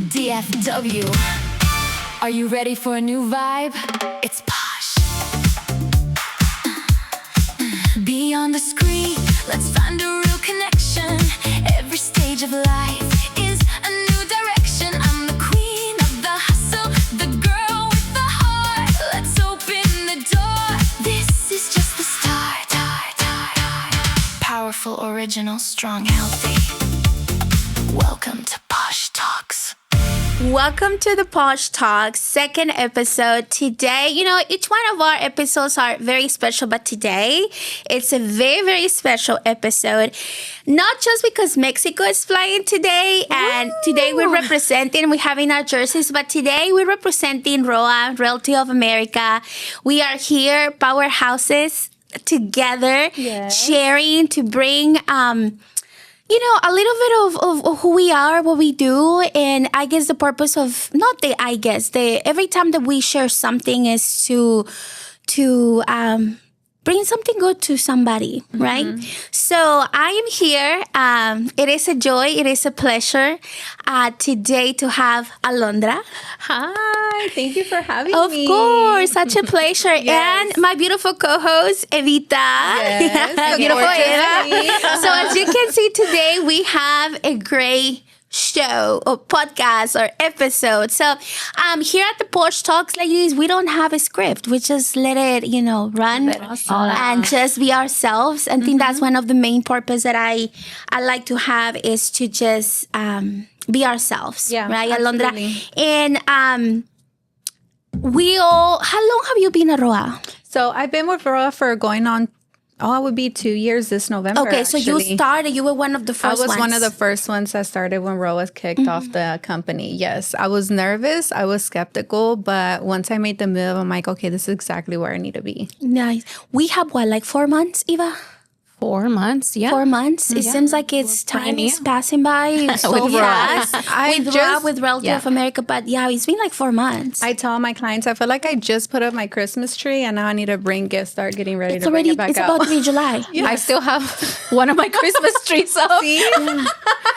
DFW. Are you ready for a new vibe? It's Posh. Beyond the screen, let's find a real connection. Every stage of life is a new direction. I'm the queen of the hustle, the girl with the heart. Let's open the door. This is just the start. Powerful, original, strong, healthy. Welcome to Posh Talks. Welcome to the Posh Talks, second episode. Today, each one of our episodes are very special, but today it's a very, very special episode. Not just because Mexico is flying today, and today we're having our jerseys, but today we're representing ROA, Realty of America. We are here, powerhouses, together, sharing to bring a little bit of who we are, what we do, and I guess the purpose of, every time that we share something is to bring something good to somebody, right? So I am here. It is a joy, it is a pleasure today to have Alondra. Hi, thank you for having me. Of course, such a pleasure. And my beautiful co-host, Evita. Yes, Beautiful Eva. So as you can see today, we have a great show or podcast or episode. So here at the Posh Talks, ladies, we don't have a script. We just let it, run and just be ourselves. I think that's one of the main purpose that I like to have is to just be ourselves. Yeah, right, absolutely. Alondra? And how long have you been at ROA? So I've been with Roa for going on, it would be 2 years this November. Okay, so you were one of the first ones. I was one of the first ones that started when Roa kicked off the company. Yes, I was nervous. I was skeptical. But once I made the move, I'm like, okay, this is exactly where I need to be. Nice. We have 4 months, Eva? 4 months, yeah. 4 months. It seems like time is passing by so fast. With Realty of America, but it's been 4 months. I tell my clients, I feel like I just put up my Christmas tree and now I need to start getting ready to bring it back out. It's about to be July. I still have one of my Christmas trees up. See?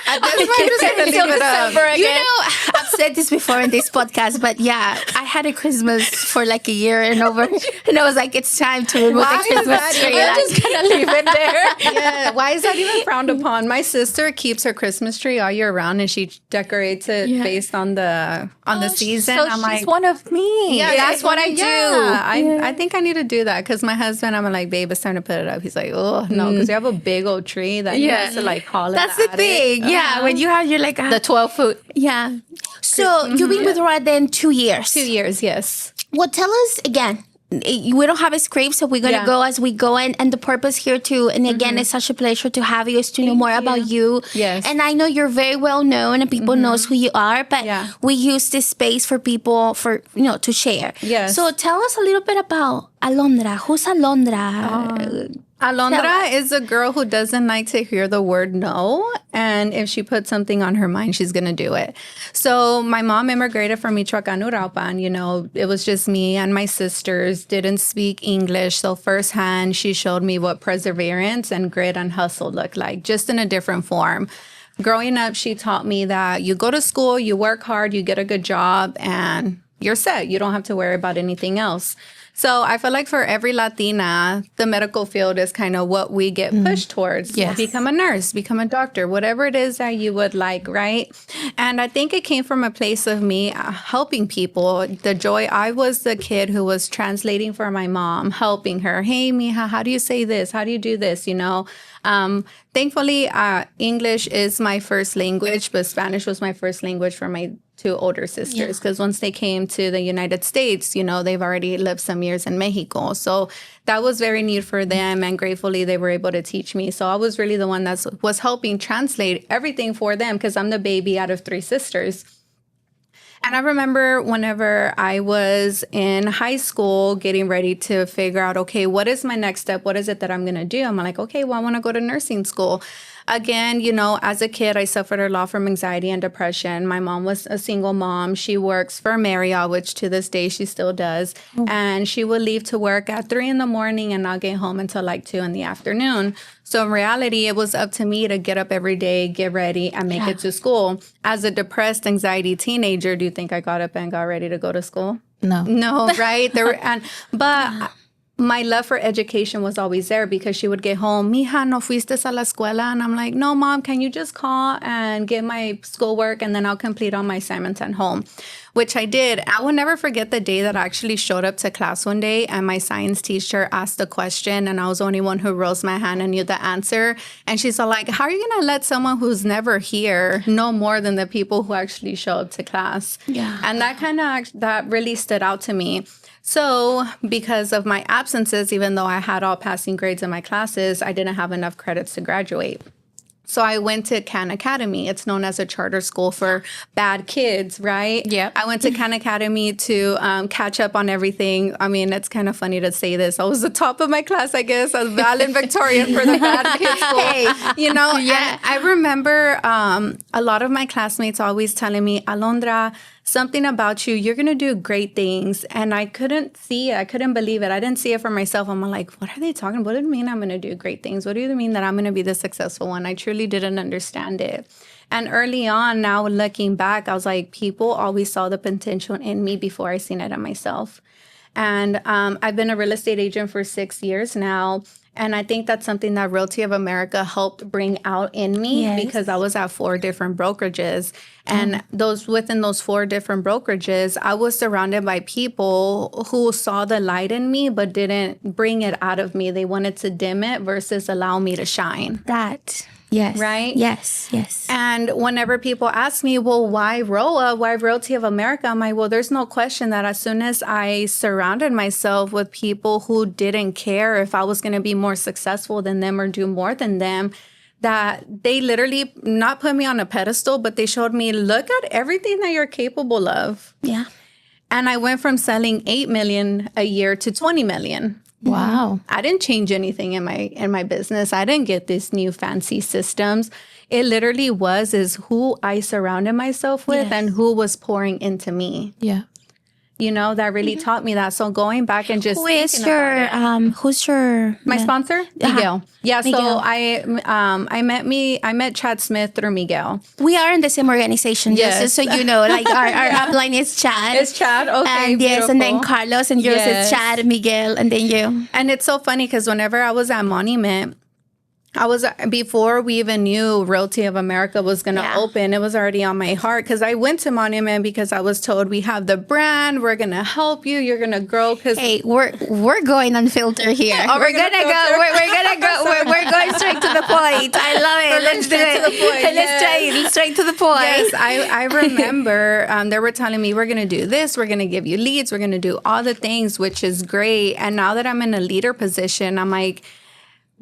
At this point, I'm just going to leave it up. I've said this before in this podcast, but I had a Christmas for a year and over, and I was like, it's time to remove the Christmas tree. We're just going to leave it there. Yeah, why is that even frowned upon? My sister keeps her Christmas tree all year round, and she decorates it based on the season. So she's one of me. Yeah, that's what I do. I think I need to do that because my husband, I'm like, babe, it's time to put it up. He's like, oh no, because you have a big old tree that you have to haul it. That's the thing. Yeah, when you have the 12 foot. Yeah. So you've been with Roa then 2 years. 2 years, yes. Well, tell us again. We don't have a script, so we're going to go as we go. And the purpose here too, and again, it's such a pleasure to have you, is to know more about you. Yes. And I know you're very well known and people knows who you are, but we use this space for people to share. Yes. So tell us a little bit about Alondra. Who's Alondra? Alondra is a girl who doesn't like to hear the word no. And if she puts something on her mind, she's going to do it. So my mom immigrated from Michoacan, Uruapan. It was just me and my sisters, didn't speak English. So firsthand, she showed me what perseverance and grit and hustle looked like, just in a different form. Growing up, she taught me that you go to school, you work hard, you get a good job, and you're set. You don't have to worry about anything else. So I feel like for every Latina, the medical field is kind of what we get pushed towards. Yes. Become a nurse, become a doctor, whatever it is that you would like, right? And I think it came from a place of me helping people. The joy, I was the kid who was translating for my mom, helping her. Hey, mija, how do you say this? How do you do this? Thankfully, English is my first language, but Spanish was my first language for my 2 older sisters, because once they came to the United States, they've already lived some years in Mexico. So that was very neat for them, and gratefully they were able to teach me. So I was really the one that was helping translate everything for them, because I'm the baby out of 3 sisters. And I remember whenever I was in high school getting ready to figure out, okay, what is my next step? What is it that I'm going to do? I'm like, okay, well, I want to go to nursing school. again, you know, as a kid, I suffered a lot from anxiety and depression. My mom was a single mom. She works for Marriott, which to this day she still does. And she would leave to work at 3 in the morning and not get home until like 2 in the afternoon. So in reality, it was up to me to get up every day, get ready, and make it to school. As a depressed anxiety teenager, do you think I got up and got ready to go to school? No, right? But my love for education was always there because she would get home, mija, no fuiste a la escuela? And I'm like, no, Mom, can you just call and get my schoolwork and then I'll complete all my assignments at home, which I did. I will never forget the day that I actually showed up to class one day and my science teacher asked a question and I was the only one who rose my hand and knew the answer. And she's all like, how are you going to let someone who's never here know more than the people who actually show up to class? Yeah. And that really stood out to me. So because of my absences, even though I had all passing grades in my classes, I didn't have enough credits to graduate. So I went to Khan Academy. It's known as a charter school for bad kids, right? Yeah. I went to Khan Academy to catch up on everything. I mean, it's kind of funny to say this. I was the top of my class, I guess. I was valedictorian for the bad kids school. Hey. You know, I remember a lot of my classmates always telling me, Alondra, something about you, you're going to do great things. And I couldn't see it. I couldn't believe it. I didn't see it for myself. I'm like, what are they talking about? What do you mean I'm going to do great things? What do you mean that I'm going to be the successful one? I truly didn't understand it. And early on, now looking back, I was like, people always saw the potential in me before I seen it in myself. And I've been a real estate agent for 6 years now. And I think that's something that Realty of America helped bring out in me because I was at 4 different brokerages. And within those 4 different brokerages, I was surrounded by people who saw the light in me, but didn't bring it out of me. They wanted to dim it versus allow me to shine. Yes. Right? Yes. And whenever people ask me, well, why ROA? Why Realty of America? I'm like, well, there's no question that as soon as I surrounded myself with people who didn't care if I was going to be more successful than them or do more than them, that they literally not put me on a pedestal, but they showed me, look at everything that you're capable of. Yeah. And I went from selling 8 million a year to 20 million. Wow. I didn't change anything in my business. I didn't get these new fancy systems. It literally is who I surrounded myself with and who was pouring into me. Yeah. You know, that really taught me that. So going back and just who's your my sponsor? Miguel. Yeah. Miguel. So I met Chad Smith through Miguel. We are in the same organization, Yes. just so you know. Like our upline is Chad. It's Chad. Okay. And yes, and then Carlos, and yours Yes. is Chad, Miguel, and then you. And it's so funny because whenever I was at Monument, before we even knew Realty of America was going to open, it was already on my heart because I went to Monument because I was told we have the brand, we're going to help you, you're going to grow. Hey, we're going unfiltered here. We're gonna go. We're going straight to the point. I love it. Let's do it. To the point. Let's straight to the point. Yes, I remember they were telling me we're going to do this, we're going to give you leads, we're going to do all the things, which is great. And now that I'm in a leader position, I'm like,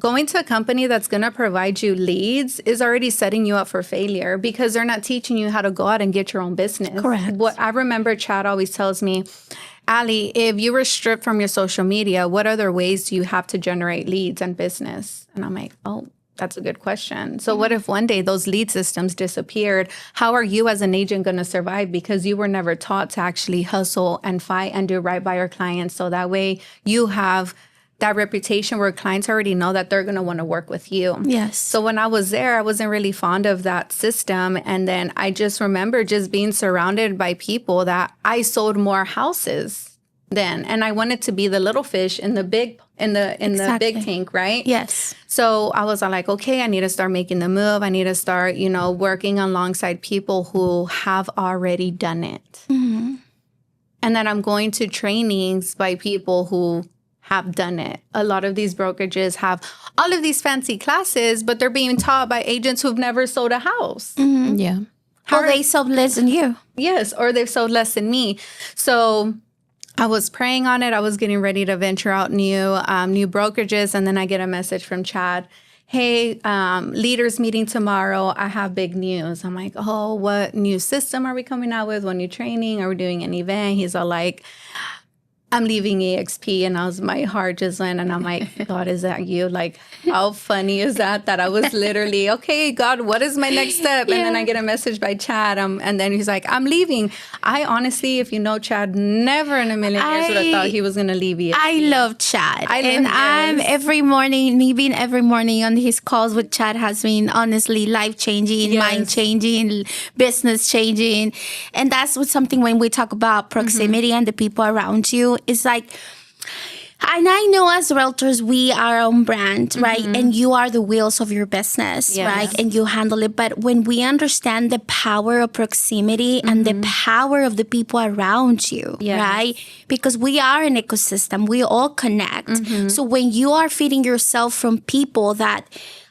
going to a company that's going to provide you leads is already setting you up for failure because they're not teaching you how to go out and get your own business. Correct. What I remember Chad always tells me, Ali, if you were stripped from your social media, what other ways do you have to generate leads and business? And I'm like, oh, that's a good question. So what if one day those lead systems disappeared? How are you as an agent going to survive? Because you were never taught to actually hustle and fight and do right by your clients. So that way you have that reputation where clients already know that they're going to want to work with you. Yes. So when I was there, I wasn't really fond of that system. And then I just remember just being surrounded by people that I sold more houses then. And I wanted to be the little fish in the big, the big tank, right? Yes. So I was like, okay, I need to start making the move. I need to start, working alongside people who have already done it. Mm-hmm. And then I'm going to trainings by people who have done it. A lot of these brokerages have all of these fancy classes, but they're being taught by agents who've never sold a house. Mm-hmm. Yeah. Or they sold less than you. Yes, or they've sold less than me. So I was praying on it. I was getting ready to venture out new brokerages, and then I get a message from Chad. Hey, leaders meeting tomorrow. I have big news. I'm like, oh, what new system are we coming out with? What new training? Are we doing an event? He's all like, I'm leaving EXP. And my heart just went, and I'm like, God, is that you? Like, how funny is that? That I was literally, okay, God, what is my next step? And then I get a message by Chad. And then he's like, I'm leaving. I honestly, if you know Chad, never in a million years would have thought he was going to leave EXP. I love Chad. I'm every morning on his calls with Chad has been honestly life-changing, mind-changing, business-changing. And that's what something when we talk about proximity and the people around you, it's like, and I know as realtors, we are our own brand, right? And you are the wheels of your business, right? And you handle it. But when we understand the power of proximity and the power of the people around you, right? Because we are an ecosystem. We all connect. So when you are feeding yourself from people that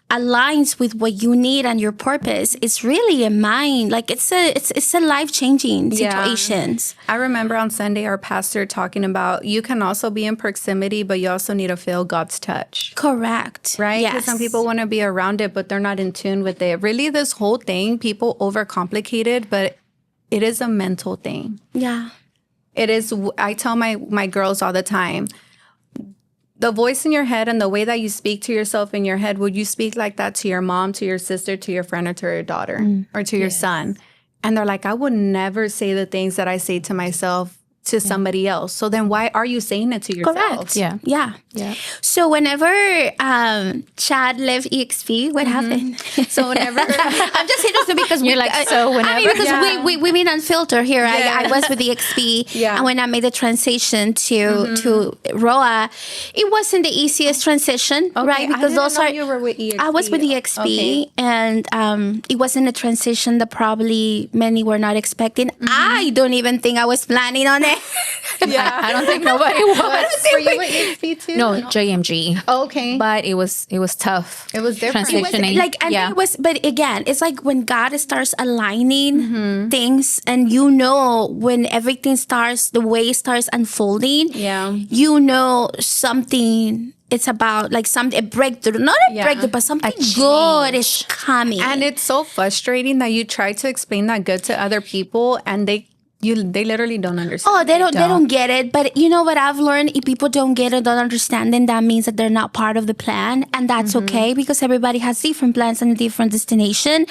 aligns with what you need and your purpose, it's really a mind, like it's a life-changing situations. I remember on Sunday our pastor talking about you can also be in proximity, but you also need to feel God's touch. Correct. Right? Yes. Because some people want to be around it, but they're not in tune with it. Really, this whole thing, people overcomplicate it, but it is a mental thing. Yeah. It is. I tell my girls all the time, the voice in your head and the way that you speak to yourself in your head, would you speak like that to your mom, to your sister, to your friend, or to your daughter, or to your son? And they're like, I would never say the things that I say to myself to somebody else. So then why are you saying it to yourself? Correct. Yeah. So whenever Chad left EXP, what happened? So whenever I'm just interested because You're like, so whenever? I mean, because we've been unfiltered here. I was with EXP, and when I made the transition to ROA, it wasn't the easiest transition, right? Because those are you were with EXP. I was with EXP, and it wasn't a transition that probably many were not expecting. I don't even think I was planning on it. I don't think nobody was. Were you with EXP too? No, JMG. Oh, okay. But it was tough. It was different. Transitioning. It was, but again, it's like when God starts aligning things, and you know when everything starts, the way it starts unfolding. Yeah. You know something. It's about like a breakthrough, not a breakthrough, but something good is coming. And it's so frustrating that you try to explain that good to other people, and they literally don't understand. Oh, they don't get it. But you know what I've learned? If people don't get it, don't understand, then that means that they're not part of the plan. And that's okay, because everybody has different plans and a different destination.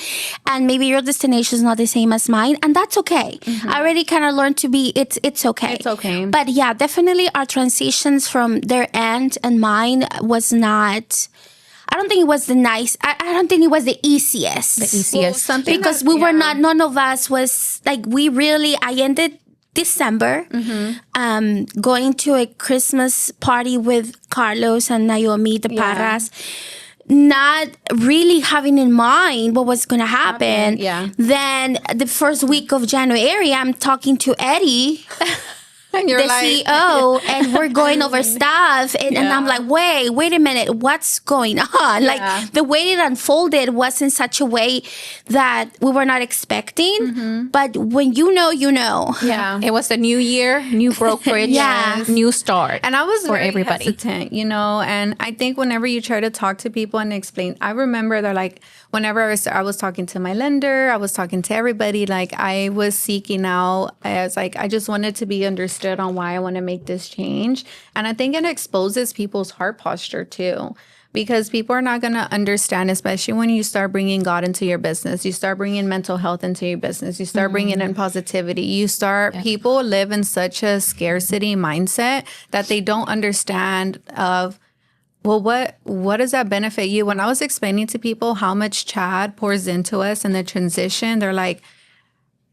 And maybe your destination is not the same as mine. And that's okay. I already kind of learned to be, it's okay. It's okay. But yeah, definitely our transitions from their end and mine was not... I don't think it was I don't think it was the easiest. Because we were not, none of us was like, I ended December going to a Christmas party with Carlos and Naomi, the Parras, not really having in mind what was going to happen. Then the first week of January, I'm talking to Eddie, and you're the CEO, and we're going over stuff. And I'm like, wait a minute, what's going on? Like the way it unfolded was in such a way that we were not expecting. But when you know, you know. Yeah. It was a new year, new brokerage, new start. And I was for very everybody. hesitant, and I think whenever you try to talk to people and explain, I remember they're like, whenever I was talking to my lender, I was talking to everybody, like I was seeking out, as like, I just wanted to be understood on why I want to make this change. And I think it exposes people's heart posture too, because people are not going to understand, especially when you start bringing God into your business, you start bringing mental health into your business, you start bringing in positivity, people live in such a scarcity mindset that they don't understand of, well, what does that benefit you? When I was explaining to people how much Chad pours into us in the transition, they're like,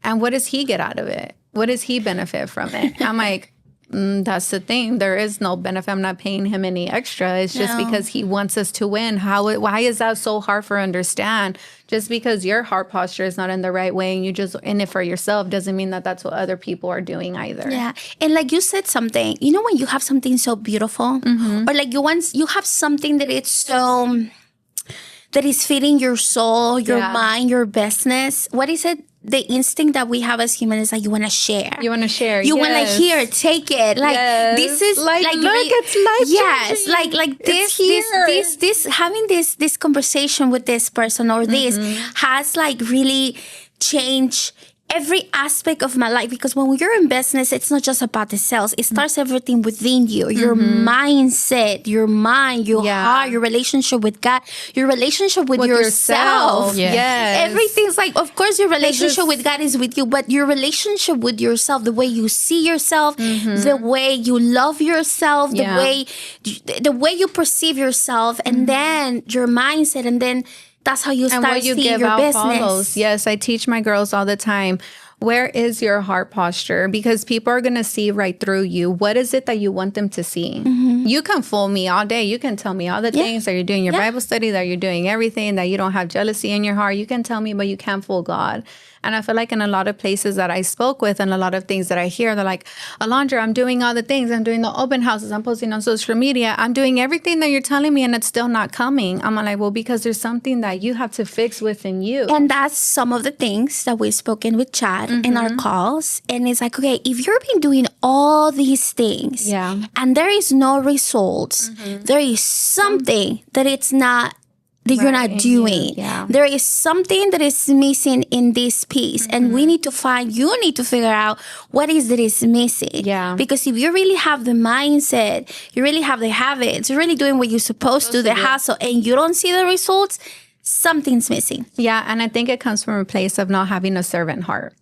and what does he get out of it? What does he benefit from it? I'm like, that's the thing. There is no benefit. I'm not paying him any extra. It's just because he wants us to win. Why is that so hard for understand? Just because your heart posture is not in the right way and you just in it for yourself doesn't mean that that's what other people are doing either. Yeah. And like you said something, when you have something so beautiful, or like you have something that it's so, that is feeding your soul, your mind, your business. What is it? The instinct that we have as humans is like you want to share. You want to share. You want like, here, take it. Like this is like look, it's life. Yes, like this having this conversation with this person or this has like really changed every aspect of my life, because when you're in business, it's not just about the sales. It starts everything within you, your mindset, your mind, your heart, your relationship with God, your relationship with yourself. Yes. Everything's like, of course, your relationship with God is with you, but your relationship with yourself, the way you see yourself, the way you love yourself, the way you perceive yourself, and then your mindset, and then that's how you start seeing your business. Follows. Yes, I teach my girls all the time. Where is your heart posture? Because people are going to see right through you. What is it that you want them to see? You can fool me all day. You can tell me all the things that you're doing, your Bible study, that you're doing everything, that you don't have jealousy in your heart. You can tell me, but you can't fool God. And I feel like in a lot of places that I spoke with and a lot of things that I hear, they're like, Alondra, I'm doing all the things. I'm doing the open houses. I'm posting on social media. I'm doing everything that you're telling me, and it's still not coming. I'm like, well, because there's something that you have to fix within you. And that's some of the things that we've spoken with Chad in our calls. And it's like, okay, if you've been doing all these things and there is no results, there is something that it's not, that you're not doing. There is something that is missing in this piece. And we need to you need to figure out what is that is missing. Because if you really have the mindset, you really have the habits, you're really doing what you're supposed to, the hustle, and you don't see the results, something's missing. Yeah, and I think it comes from a place of not having a servant heart.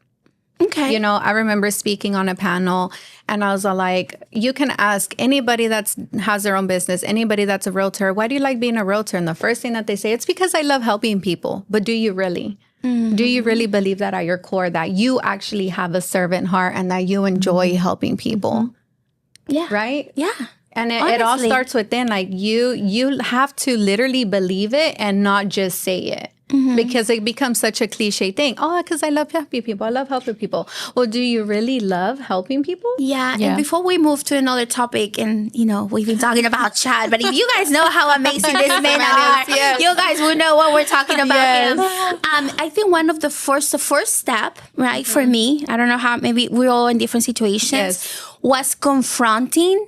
Okay. You know, I remember speaking on a panel, and I was like, you can ask anybody that has their own business, anybody that's a realtor, why do you like being a realtor? And the first thing that they say, it's because I love helping people. But do you really? Do you really believe that at your core, that you actually have a servant heart and that you enjoy helping people? Yeah. Right? Yeah. And it all starts within. Like you have to literally believe it and not just say it. Because it becomes such a cliche thing. Oh, because I love helping people. I love helping people. Well, do you really love helping people? Yeah. And before we move to another topic, and, you know, we've been talking about Chad, but if you guys know how amazing this man are, you guys will know what we're talking about him. I think one of the first step, right, for me, I don't know how, maybe we're all in different situations, was confronting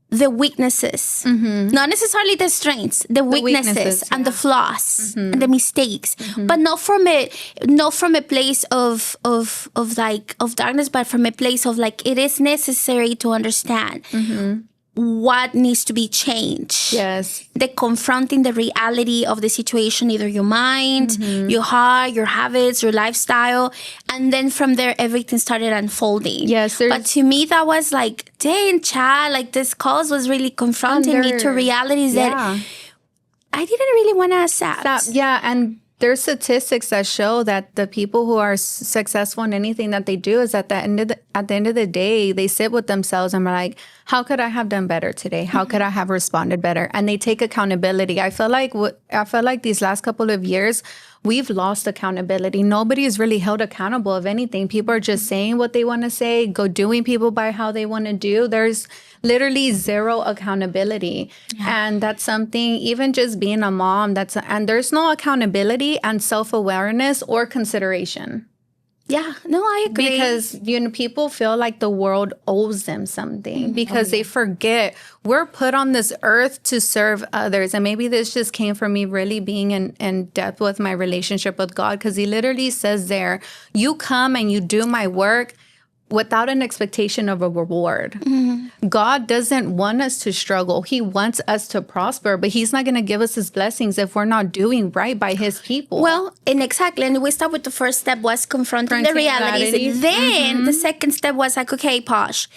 the weaknesses, not necessarily the strengths, the weaknesses and the flaws and the mistakes, but not from a place of darkness, but from a place of like, it is necessary to understand what needs to be changed. Yes. The confronting the reality of the situation, either your mind, your heart, your habits, your lifestyle. And then from there, everything started unfolding. Yes. But to me, that was like, dang, Chad, like this cause was really confronting me to realities that I didn't really want to accept. Yeah. And there's statistics that show that the people who are successful in anything that they do is at the end of the day, they sit with themselves and are like, how could I have done better today? How could I have responded better? And they take accountability. I feel like these last couple of years, we've lost accountability. Nobody is really held accountable of anything. People are just saying what they want to say, doing people by how they want to do. There's literally zero accountability. And that's something, even just being a mom, and there's no accountability and self-awareness or consideration. Yeah, no, I agree. Because, people feel like the world owes them something because they forget we're put on this earth to serve others. And maybe this just came from me really being in depth with my relationship with God, because he literally says there, you come and you do my work without an expectation of a reward. God doesn't want us to struggle. He wants us to prosper, but he's not going to give us his blessings if we're not doing right by his people. Well, and exactly. And we start with the first step was confronting the realities. Then the second step was like, okay, Posh,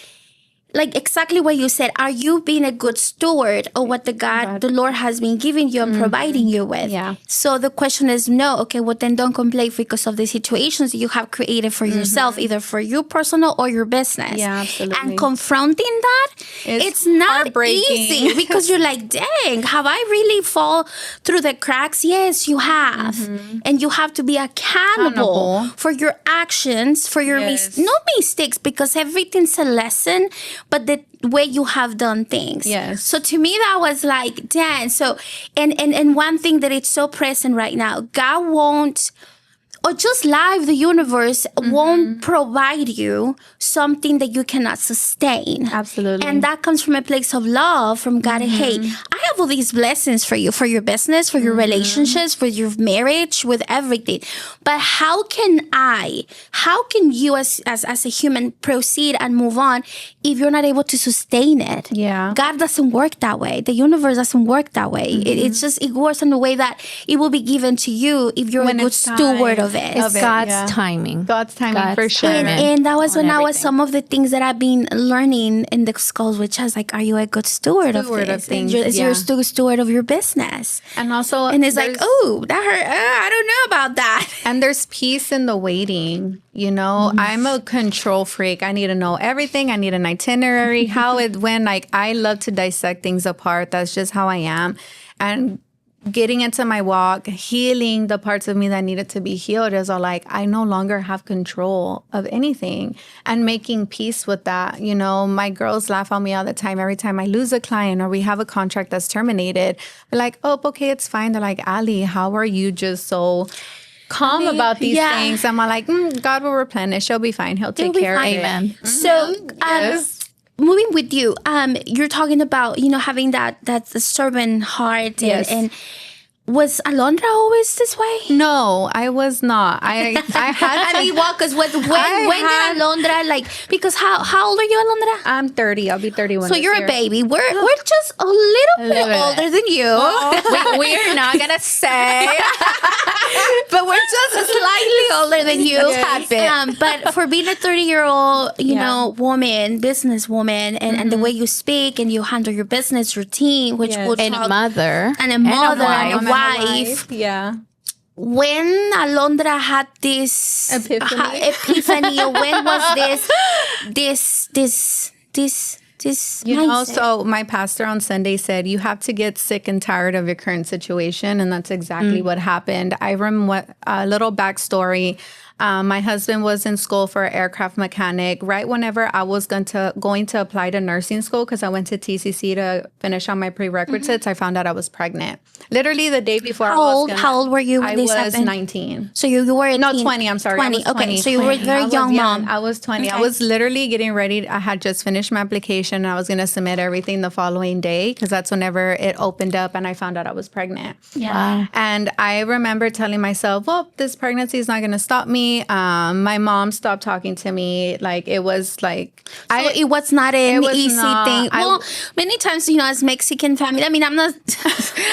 like exactly what you said. Are you being a good steward of what the Lord has been giving you and providing you with? Yeah. So the question is no. Okay, well then don't complain because of the situations you have created for yourself, either for you personal or your business. Yeah, absolutely. And confronting that, it's not easy because you're like, dang, have I really fall through the cracks? Yes, you have. And you have to be accountable for your actions, for your not mistakes, because everything's a lesson, but the way you have done things. Yes. So to me, that was like, damn. So, and one thing that it's so present right now, God won't or just life, the universe won't provide you something that you cannot sustain. Absolutely. And that comes from a place of love from God. Hey, I have all these blessings for you, for your business, for your relationships, for your marriage, with everything. But how can you as a human proceed and move on if you're not able to sustain it? Yeah. God doesn't work that way. The universe doesn't work that way. It works in the way that it will be given to you if you're When a good it's steward time. of it. It's God's timing. God's timing for sure. And that was On when I was everything. some of the things that I've been learning in the schools, which I was like, are you a good steward of Steward this? of things, Is you're yeah. a steward of your business? And also, And it's like, there's- oh, that hurt. I don't know about that. And there's peace in the waiting. You know, I'm a control freak. I need to know everything. I need an itinerary, how it went. Like, I love to dissect things apart. That's just how I am. And getting into my walk, healing the parts of me that needed to be healed is all like, I no longer have control of anything, and making peace with that. You know, my girls laugh at me all the time. Every time I lose a client or we have a contract that's terminated, they're like, oh, okay, it's fine. They're like, Ali, how are you just so calm about these yeah. things? I'm all like, God will replenish. He'll be fine. He'll take be care fine. of it. Amen. So, Yes. moving with you, you're talking about, having that servant heart. Yes. And was Alondra always this way? No, I was not. I had I mean, well, because when did Alondra, like, because how old are you, Alondra? I'm 30. I'll be 31. So this you're year. a baby. We're just a little bit little bit. older than you. We're not gonna say. But we're just slightly older than you. But for being a 30-year-old, woman, businesswoman, and the way you speak and you handle your business routine, which Yes. will And talk, mother. and a mother and a I'm wife. Yeah. When Alondra had this epiphany, or when was this You know, mindset? so my pastor on Sunday said, you have to get sick and tired of your current situation. And that's exactly what happened. I remember a little backstory. My husband was in school for aircraft mechanic. Right whenever I was going to apply to nursing school, because I went to TCC to finish on my prerequisites, I found out I was pregnant. Literally the day before. How old were you when I this was happened? 19. So you were a No, teen- 20. I'm sorry. 20. I was 20. Okay, so you were a very I was young mom. I was 20. Okay. I was literally getting ready. I had just finished my application. And I was going to submit everything the following day, because that's whenever it opened up and I found out I was pregnant. Yeah. And I remember telling myself, well, this pregnancy is not going to stop me. My mom stopped talking to me. Like, it was like... So it was not an was easy not. thing. Well, many times, as Mexican family, I mean, I'm not...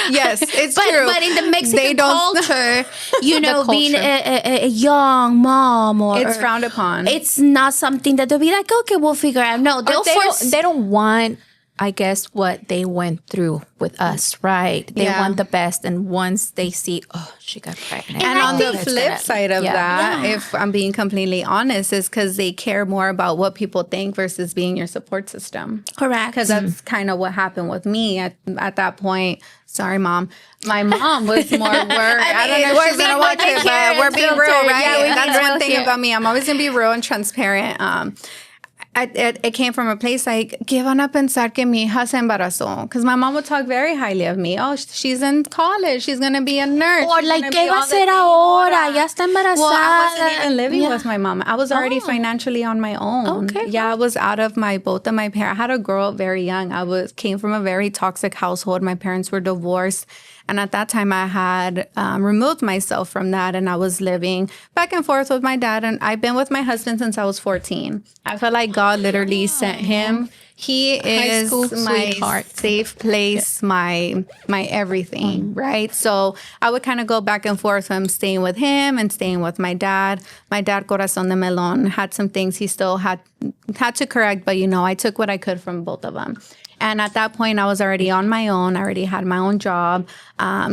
Yes, it's but, true. But in the Mexican They don't- culture, culture. being a young mom or... It's frowned upon. It's not something that they'll be like, okay, we'll figure out. No, they'll force... They don't want, I guess, what they went through with us, right? They Yeah. want the best, and once they see, oh, she got pregnant. And I on the think- flip side of that, Yeah. if I'm being completely honest, is because they care more about what people think versus being your support system. Correct. Because that's kind of what happened with me at that point. Sorry, Mom. My mom was more worried. I don't know if she's going to watch it, but we're being real, right? Yeah, we're That's being one real thing here. about me. I'm always going to be real and transparent. It came from a place like, ¿qué van a pensar que mi hija se embarazó? Because my mom would talk very highly of me. Oh, she's in college. She's going to be a nurse. Or She's like, gonna ¿qué be va a all the hacer things ahora? Ya está embarazada. Well, I wasn't even living Yeah. with my mom. I was already financially on my own. Okay. Yeah, I was out of both of my parents. I had to grow up very young. Came from a very toxic household. My parents were divorced. And at that time, I had removed myself from that, and I was living back and forth with my dad. And I've been with my husband since I was 14. I felt like God literally sent him. He is school my sweetheart. safe place, my everything, right? So I would kind of go back and forth from staying with him and staying with my dad. My dad, corazón de melón, had some things he still had to correct, but I took what I could from both of them. And at that point, I was already on my own. I already had my own job.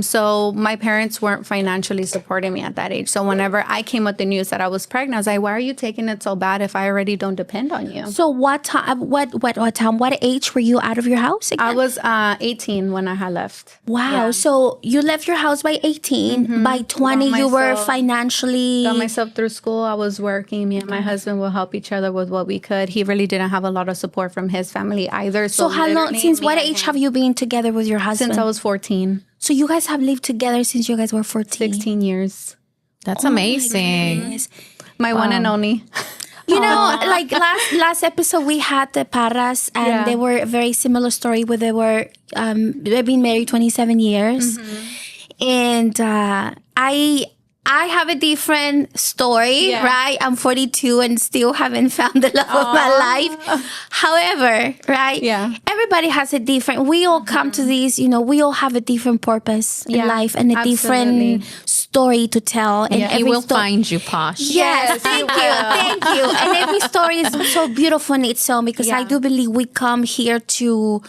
So my parents weren't financially supporting me at that age. So whenever I came with the news that I was pregnant, I was like, why are you taking it so bad if I already don't depend on you? So what time? What age were you out of your house again? I was 18 when I had left. Wow. Yeah. So you left your house by 18. By 20, Got you were myself- financially... Got myself through school. I was working. Me and my husband would help each other with what we could. He really didn't have a lot of support from his family either. So how long, literally since me what and age him- have you been together with your husband? Since I was 14, So you guys have lived together since you guys were 14. 16 years. That's amazing. Goodness. My one and only. You know, like last episode we had the Parras, and Yeah. they were a very similar story where they've been married 27 years, and I have a different story, Yeah. right? I'm 42 and still haven't found the love of my life. However, right? Yeah. Everybody has a different. We all come to these. You know, we all have a different purpose in Yeah, life and a absolutely. different story to tell. And He will find you, Posh. Yes, thank you. And every story is so beautiful in its own, because I Yeah. do believe we come here to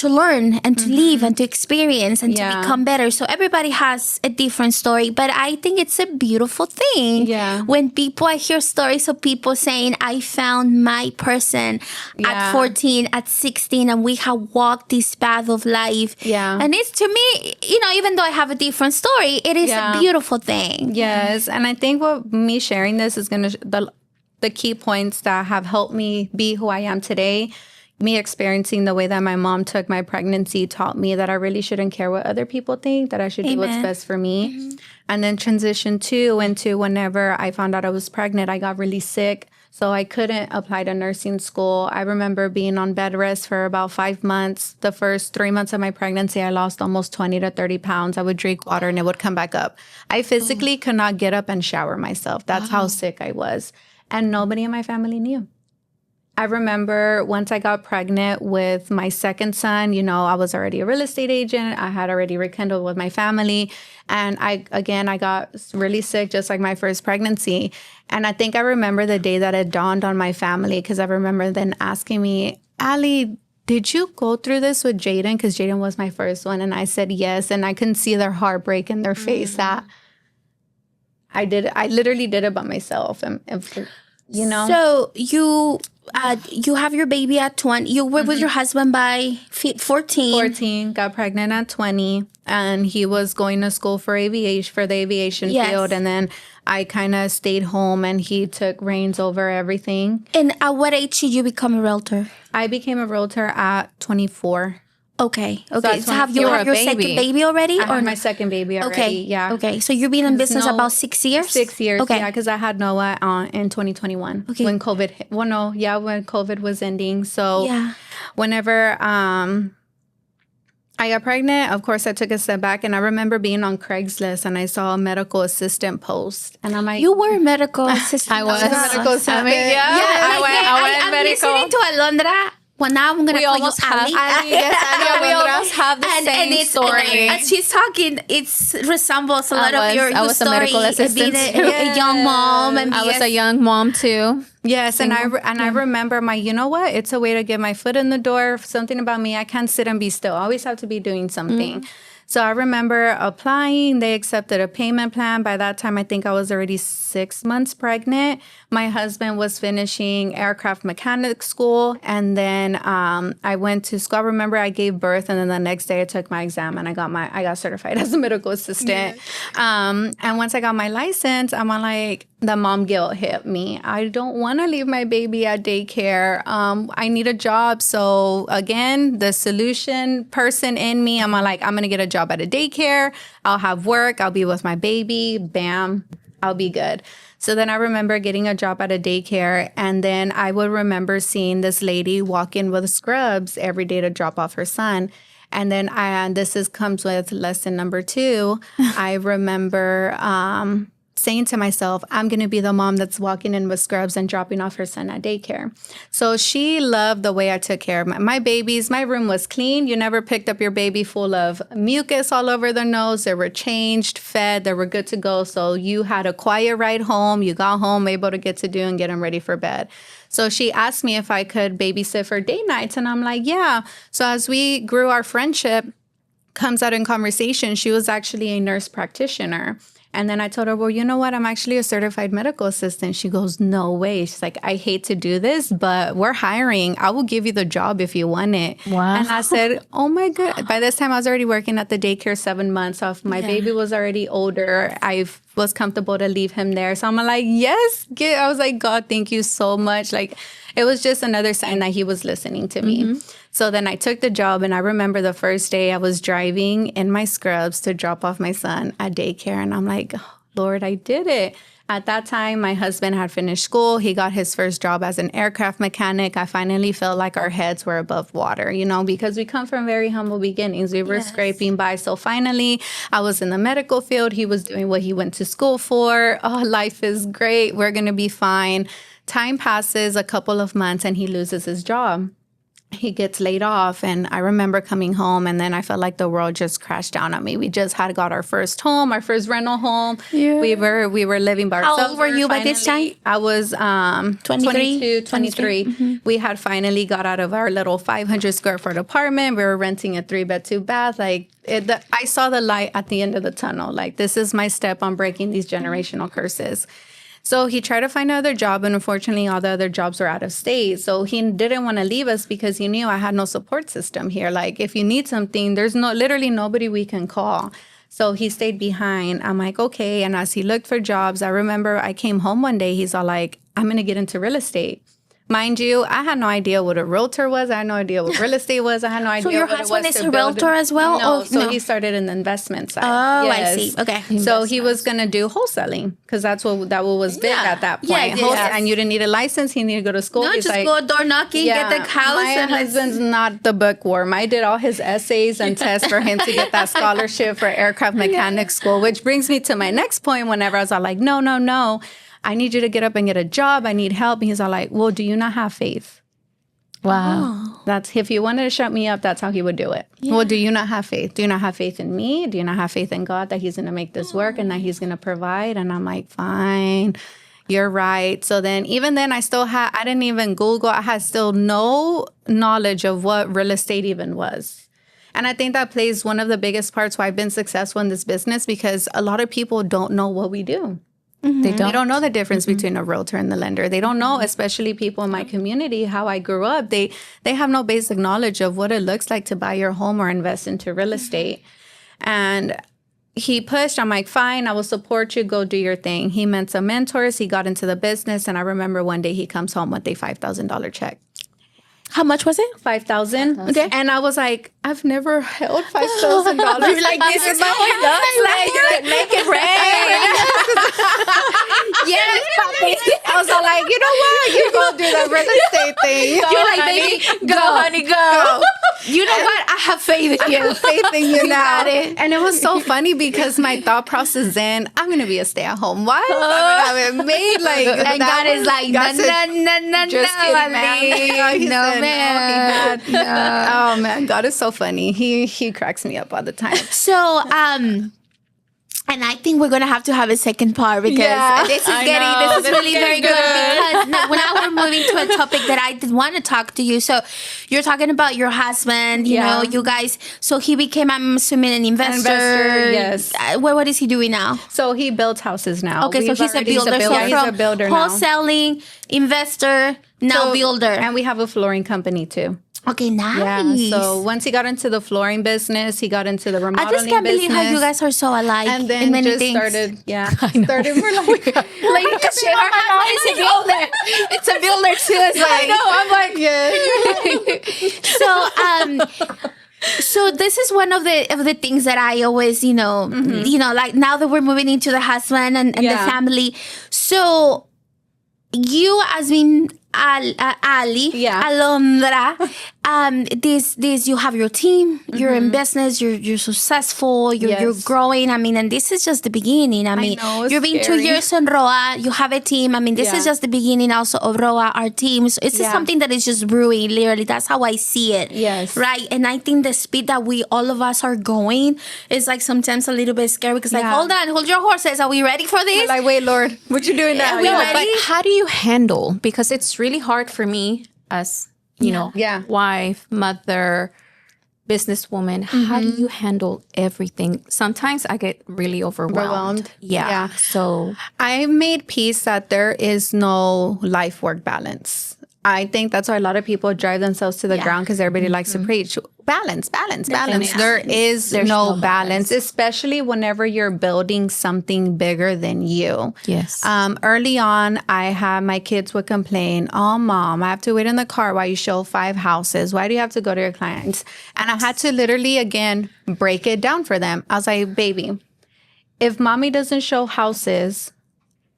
learn and to live and to experience and to Yeah. become better. So everybody has a different story, but I think it's a beautiful thing Yeah. when I hear stories of people saying, I found my person at Yeah. 14, at 16, and we have walked this path of life. Yeah. And it's, to me, you know, even though I have a different story, it is Yeah. a beautiful thing. Yes, and I think what me sharing this is going to the key points that have helped me be who I am today. Me experiencing the way that my mom took my pregnancy taught me that I really shouldn't care what other people think, that I should do what's Amen. best for me. And then transition into whenever I found out I was pregnant, I got really sick. So I couldn't apply to nursing school. I remember being on bed rest for about 5 months. The first 3 months of my pregnancy, I lost almost 20 to 30 pounds. I would drink water and it would come back up. I physically could not get up and shower myself. That's how sick I was. And nobody in my family knew. I remember once I got pregnant with my second son, you know, I was already a real estate agent. I had already rekindled with my family. And I got really sick, just like my first pregnancy. And I think I remember the day that it dawned on my family, because I remember them asking me, Allie, did you go through this with Jaden? Because Jaden was my first one. And I said yes. And I couldn't see their heartbreak in their face that I did. I literally did it by myself. And you know? So you have your baby at 20. You were with your husband by 14. 14, got pregnant at 20, and he was going to school for the aviation Yes. field. And then I kind of stayed home and he took reins over everything. And at what age did you become a realtor? I became a realtor at 24. Okay. that's So when have you you were had a your second baby. baby already? I had no? my second baby already. Okay. Yeah. Okay. So you've been in business No, about 6 years? 6 years. Okay. Yeah, because I had Noah in 2021 Okay. when COVID hit. Well, no, yeah, when COVID was ending. So Yeah. whenever I got pregnant, of course, I took a step back, and I remember being on Craigslist and I saw a medical assistant post, and I'm like, You were a medical assistant. I was. a medical assistant. I'm listening to Alondra. Well, now I'm going to We call you almost have- Ali. Yes, I we almost have the same it's, story. As she's talking, it resembles a lot of your I was a story. medical assistant Being too. a young mom. And I was a young mom too. Yes, and I remember you know what? It's a way to get my foot in the door. Something about me, I can't sit and be still. I always have to be doing something. So I remember applying. They accepted a payment plan. By that time, I think I was already 6 months pregnant. My husband was finishing aircraft mechanic school. And then I went to school. I remember I gave birth. And then the next day I took my exam and I got certified as a medical assistant. And once I got my license, I'm like, the mom guilt hit me. I don't want to leave my baby at daycare. I need a job. So again, the solution person in me, I'm like, I'm going to get a job at a daycare. I'll have work. I'll be with my baby. Bam. I'll be good. So then I remember getting a job at a daycare. And then I would remember seeing this lady walk in with scrubs every day to drop off her son. And then comes with lesson number 2. I remember saying to myself, I'm going to be the mom that's walking in with scrubs and dropping off her son at daycare. So she loved the way I took care of my babies. My room was clean. You never picked up your baby full of mucus all over their nose. They were changed, fed, they were good to go. So you had a quiet ride home. You got home, able to get them ready for bed. So she asked me if I could babysit for day nights. And I'm like, yeah. So as we grew our friendship, comes out in conversation, she was actually a nurse practitioner. And then I told her, well, you know what? I'm actually a certified medical assistant. She goes, no way. She's like, I hate to do this, but we're hiring. I will give you the job if you want it. Wow. And I said, oh my God. By this time, I was already working at the daycare 7 months off. My baby was already older. I was comfortable to leave him there. So I'm like, yes. I was like, God, thank you so much. Like, it was just another sign that he was listening to me. So then I took the job, and I remember the first day I was driving in my scrubs to drop off my son at daycare. And I'm like, Lord, I did it. At that time, my husband had finished school. He got his first job as an aircraft mechanic. I finally felt like our heads were above water, because we come from very humble beginnings. We were scraping by. So finally, I was in the medical field. He was doing what he went to school for. Oh, life is great. We're going to be fine. Time passes a couple of months and he loses his job. He gets laid off, and I remember coming home, and then I felt like the world just crashed down on me. We just had got our first home, our first rental home. Yeah. We were living by ourselves. How old were you by this time? I was 22, 23. Mm-hmm. We had finally got out of our little 500 square foot apartment. We were renting a 3-bed, 2-bath. I saw the light at the end of the tunnel. Like, this is my step on breaking these generational curses. So he tried to find another job, and unfortunately, all the other jobs were out of state. So he didn't want to leave us because he knew I had no support system here. Like, if you need something, there's literally nobody we can call. So he stayed behind. I'm like, okay. And as he looked for jobs, I remember I came home one day. He's all like, I'm going to get into real estate. Mind you, I had no idea what a realtor was. I had no idea what real estate was. I had no idea what it was. So your husband is a realtor as well? No, he started in the investment side. Oh, yes. I see. Okay. So he was going to do wholesaling because that was big at that point. Yeah, and you didn't need a license. He needed to go to school. No, just go door knocking, get the house. My husband's not the bookworm. I did all his essays and tests for him to get that scholarship for aircraft mechanics school, which brings me to my next point. Whenever I was all like, no. I need you to get up and get a job. I need help. And he's all like, well, do you not have faith? Wow. That's if you wanted to shut me up, that's how he would do it. Yeah. Well, do you not have faith? Do you not have faith in me? Do you not have faith in God that he's going to make this work and that he's going to provide? And I'm like, fine, you're right. So then even then I didn't even Google. I had still no knowledge of what real estate even was. And I think that plays one of the biggest parts why I've been successful in this business because a lot of people don't know what we do. Mm-hmm. They don't know the difference between a realtor and the lender. They don't know, especially people in my community, how I grew up. They have no basic knowledge of what it looks like to buy your home or invest into real estate. And he pushed. I'm like, fine, I will support you. Go do your thing. He met some mentors. He got into the business. And I remember one day he comes home with a $5,000 check. How much was it? $5,000. Okay. And I was like, I've never held $5,000. You're like, this is how it looks like. You're like, make it rain. Yes, I was all like, you know what? You go do the real estate thing. You're like, baby, go, honey, go. You know what? I have faith in you. I have faith in you now. And it was so funny because my thought process then, I'm going to be a stay-at-home wife. I'm going to have it made. Like, and God is like, no. Just kidding, man. No, man. No. Oh, man. God is so funny. He cracks me up all the time. So, and I think we're going to have a second part because this is really very good because when I were moving to a topic that I did want to talk to you. So you're talking about your husband, you know, you guys. So he became, I'm assuming, an investor. Yes. What is he doing now? So he builds houses now. Okay, so he's a builder. He's a builder now. Wholesaling, investor, now builder. And we have a flooring company too. Okay, nice. Yeah, so once he got into the flooring business, he got into the remodeling business. I just can't believe how you guys are so alike and then in many just things. Started, we're like, her husband is a builder. It's a builder too. It's I'm like, yeah. So this is one of the things that I always, like now that we're moving into the husband and the family. So you as being Ali, Alondra, this you have your team, you're in business, you're successful, you're growing. I mean, and this is just the beginning. I mean, you've been 2 years in ROA, you have a team. I mean, this is just the beginning also of ROA, our team. So it's just something that is just brewing, literally. That's how I see it. Yes. Right? And I think the speed that all of us are going is like sometimes a little bit scary because like, hold your horses. Are we ready for this? We're like, wait, Lord, what you doing now? Are we ready? But how do you handle? Because it's really hard for me as, wife, mother, businesswoman. How do you handle everything? Sometimes I get really overwhelmed. Yeah. So I made peace that there is no life-work balance. I think that's why a lot of people drive themselves to the ground because everybody likes to preach. Balance. There's no balance, especially whenever you're building something bigger than you. Yes. Early on, my kids would complain, oh, Mom, I have to wait in the car while you show 5 houses. Why do you have to go to your clients? And I had to literally, again, break it down for them. I was like, baby, if mommy doesn't show houses,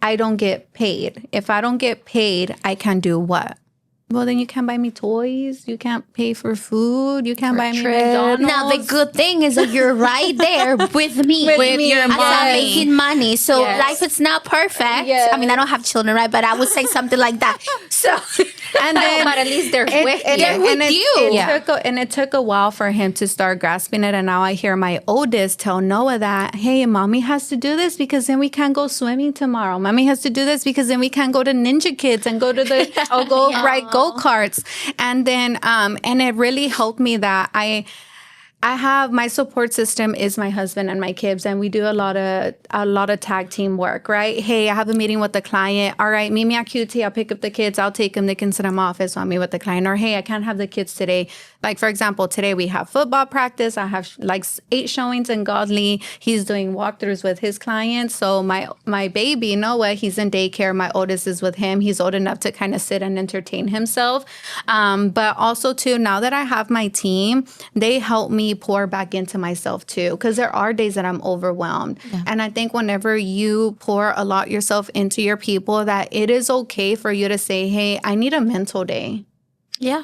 I don't get paid. If I don't get paid, I can do what? Well, then you can't buy me toys. You can't pay for food. You can't buy me McDonald's. Now, the good thing is that you're right there with me. With your as I'm money. making money. So Yes. life is not perfect. Yes. I mean, I don't have children, right? But I would say something like that. So, And then, but at least they're with you. They're with you. It took a while for him to start grasping it. And now I hear my oldest tell Noah that, hey, mommy has to do this because then we can't go swimming tomorrow. Mommy has to do this because then we can't go to Ninja Kids and go to the or go ride go-karts. And then and it really helped me that I have my support system is my husband and my kids, and we do a lot of tag team work, right? Hey, I have a meeting with the client. All right, meet me at QT. I'll pick up the kids. I'll take them. They can sit in my office on me with the client. Or hey, I can't have the kids today. Like for example, today we have football practice. I have like 8 showings in Godly. He's doing walkthroughs with his clients. So my baby Noah, he's in daycare. My oldest is with him. He's old enough to kind of sit and entertain himself. But also too, now that I have my team, they help me pour back into myself too, because there are days that I'm overwhelmed. And I think whenever you pour a lot yourself into your people, that it is okay for you to say, hey, I need a mental day. yeah.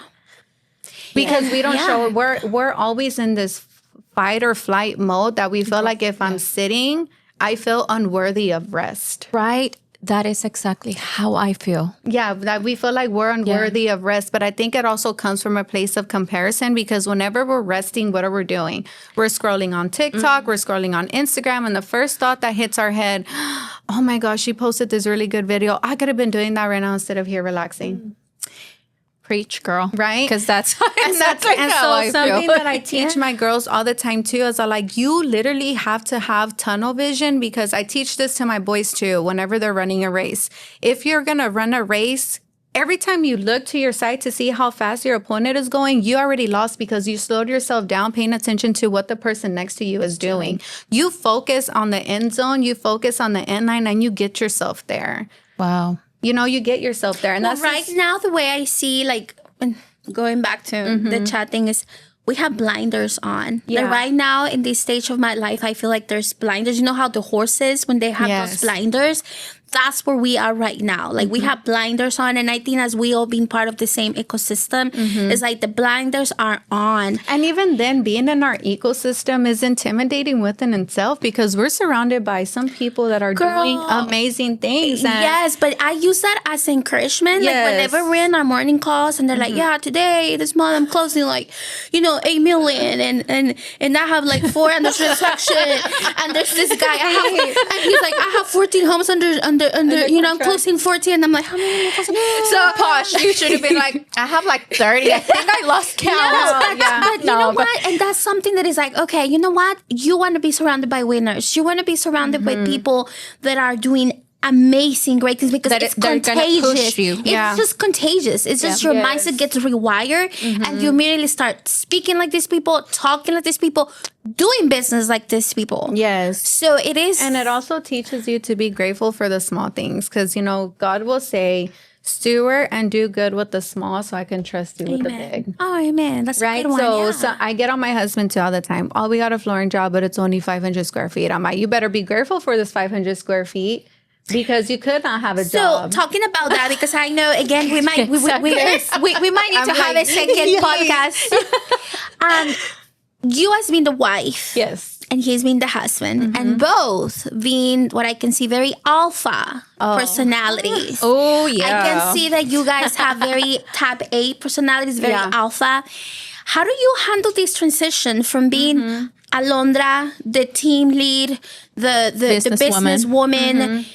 Because we don't show, we're always in this fight or flight mode that we feel like if I'm sitting, I feel unworthy of rest. Right? That is exactly how I feel. Yeah, that we feel like we're unworthy of rest. But I think it also comes from a place of comparison, because whenever we're resting, what are we doing? We're scrolling on TikTok, we're scrolling on Instagram, and the first thought that hits our head, oh my gosh, she posted this really good video. I could have been doing that right now instead of here relaxing. Preach, girl. Right? Because that's Exactly. And how so I something feel. that I teach my girls all the time too is like, you literally have to have tunnel vision, because I teach this to my boys too whenever they're running a race. If you're going to run a race, every time you look to your side to see how fast your opponent is going, you already lost because you slowed yourself down paying attention to what the person next to you is doing. You focus on the end zone, you focus on the end line, and you get yourself there. Wow. You know, you get yourself there. And Well, that's right now, the way I see, like, going back to the chat thing is, we have blinders on. Yeah. Like right now, in this stage of my life, I feel like there's blinders. You know how the horses, when they have Yes. those blinders, that's where we are right now. Like we have blinders on, and I think as we all being part of the same ecosystem, it's like the blinders are on. And even then, being in our ecosystem is intimidating within itself, because we're surrounded by some people that are doing amazing things. And Yes, but I use that as encouragement. Yes. Like whenever we're in our morning calls and they're like, yeah, today, this month I'm closing like, 8 million and I have like 4 under transaction. And there's this guy and he's like, I have 14 homes under I'm closing 14. And I'm like, how many am I closing? So Posh, you should have been like, I have like 30. I think I lost count. But you know what? And that's something that is like, okay, you know what? You want to be surrounded by winners. You want to be surrounded by people that are doing amazing, great things, because it's they're gonna contagious. push you. It's just contagious. It's just your mindset gets rewired, and you immediately start speaking like these people, talking like these people, doing business like these people. yes. So it is, And it also teaches you to be grateful for the small things, because, God will say, steward and do good with the small so I can trust you with the big. Oh, amen. That's Right? a good one. So I get on my husband too all the time. Oh, we got a flooring job, but it's only 500 square feet. I'm like, you better be grateful for this 500 square feet, because you could not have a So job. talking about that, because I know again we might we might need to have a second podcast. You as being the wife, Yes. and he's been the husband, and both being what I can see very alpha personalities. Oh, yeah. I can see that you guys have very type A personalities, very alpha. How do you handle this transition from being Alondra, the team lead, the business woman,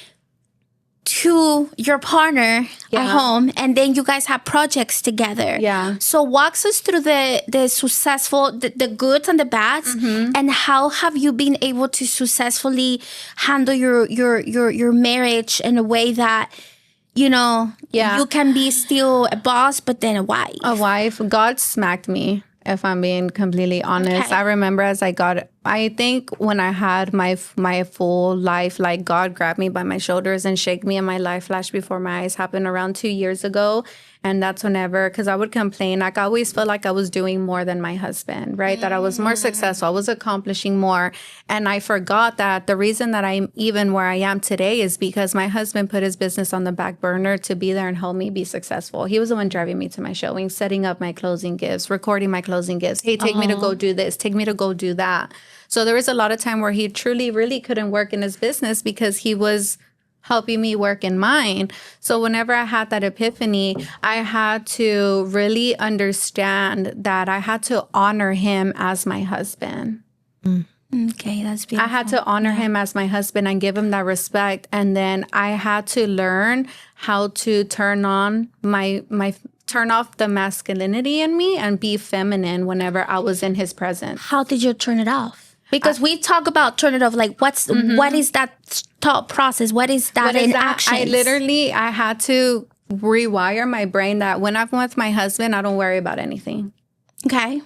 to your partner at home, and then you guys have projects together? Yeah. So walks us through the successful, the goods and the bads, and how have you been able to successfully handle your marriage in a way that, you can be still a boss, but then a wife. A wife. God smacked me, if I'm being completely honest. Okay. I remember as I got I think when I had my full life, like God grabbed me by my shoulders and shake me, and my life flashed before my eyes happened around 2 years ago. And that's whenever, because I would complain, like I always felt like I was doing more than my husband, right? That I was more successful, I was accomplishing more. And I forgot that the reason that I'm even where I am today is because my husband put his business on the back burner to be there and help me be successful. He was the one driving me to my showings, setting up my closing gifts, recording my closing gifts. Hey, take me to go do this, take me to go do that. So there was a lot of time where he truly, really couldn't work in his business because he was helping me work in mine. So whenever I had that epiphany, I had to really understand that I had to honor him as my husband. Okay, that's beautiful. I had to honor him as my husband and give him that respect. And then I had to learn how to turn off the masculinity in me and be feminine whenever I was in his presence. How did you turn it off? Because we talk about turn it off, like what is that thought process? What is that in action? I had to rewire my brain that when I'm with my husband, I don't worry about anything. Okay.